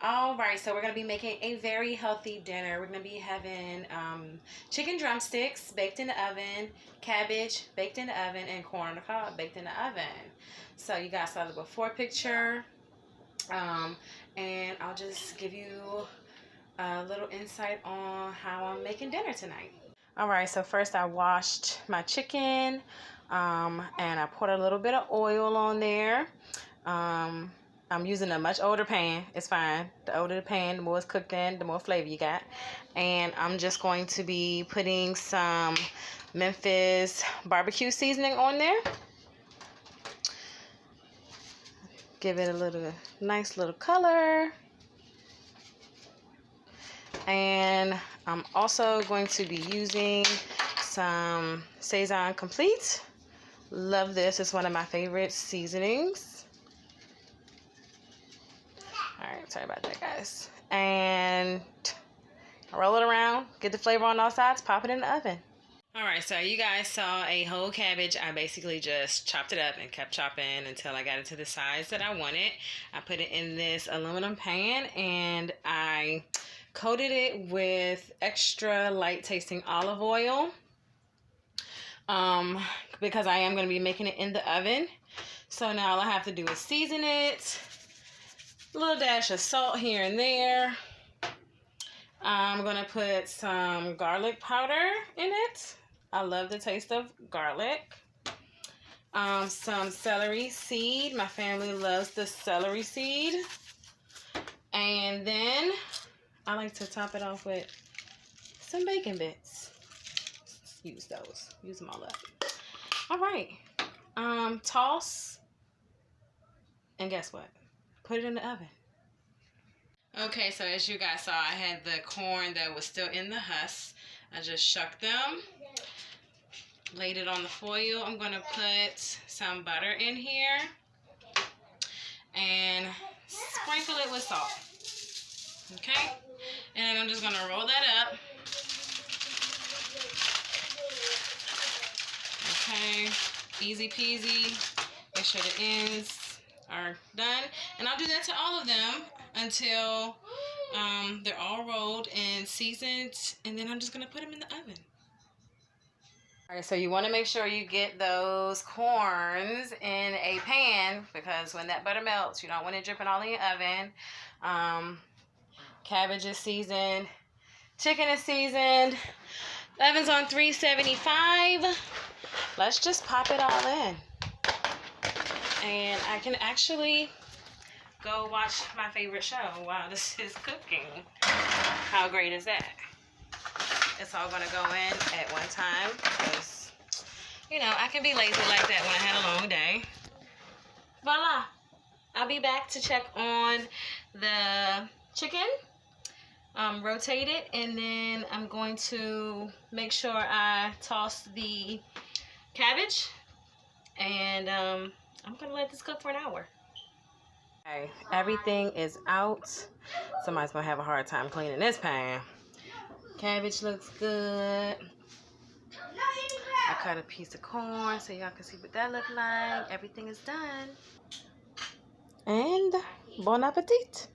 All right, so we're going to be making a very healthy dinner. We're going to be having chicken drumsticks baked in the oven, cabbage baked in the oven, and corn on the cob baked in the oven. So you guys saw the before picture, and I'll just give you a little insight on how I'm making dinner tonight. All right, so first I washed my chicken, and I poured a little bit of oil on there. I'm using a much older pan. It's fine. The older the pan, the more it's cooked in, the more flavor you got. And I'm just going to be putting some Memphis barbecue seasoning on there. Give it a little nice little color. And I'm also going to be using some Saison Complete. Love this. It's one of my favorite seasonings. Alright, sorry about that, guys. And roll it around, get the flavor on all sides, pop it in the oven. Alright, so you guys saw a whole cabbage. I basically just chopped it up and kept chopping until I got it to the size that I wanted. I put it in this aluminum pan and I coated it with extra light tasting olive oil because I am going to be making it in the oven. So now all I have to do is season it. A little dash of salt here and there. I'm going to put some garlic powder in it. I love the taste of garlic. Some celery seed. My family loves the celery seed. And then I like to top it off with some bacon bits. Use those. Use them all up. All right. Toss. And guess what? Put it in the oven. Okay, so as you guys saw, I had the corn that was still in the husk. I just shucked them, laid it on the foil. I'm going to put some butter in here and sprinkle it with salt. Okay, and then I'm just going to roll that up. Okay, easy peasy. Make sure the ends are done, and I'll do that to all of them until they're all rolled and seasoned, and then I'm just gonna put them in the oven. All right, so you want to make sure you get those corns in a pan, because when that butter melts, you don't want it dripping all in your oven. Cabbage is seasoned, chicken is seasoned, the oven's on 375. Let's just pop it all in. And I can actually go watch my favorite show while this is cooking. How great is that? It's all going to go in at one time because, you know, I can be lazy like that when I had a long day. Voila! I'll be back to check on the chicken. Rotate it, and then I'm going to make sure I toss the cabbage, and I'm going to let this cook for an hour. Okay, everything is out. Somebody's going to have a hard time cleaning this pan. Cabbage looks good. I cut a piece of corn so y'all can see what that looks like. Everything is done. And bon appetit.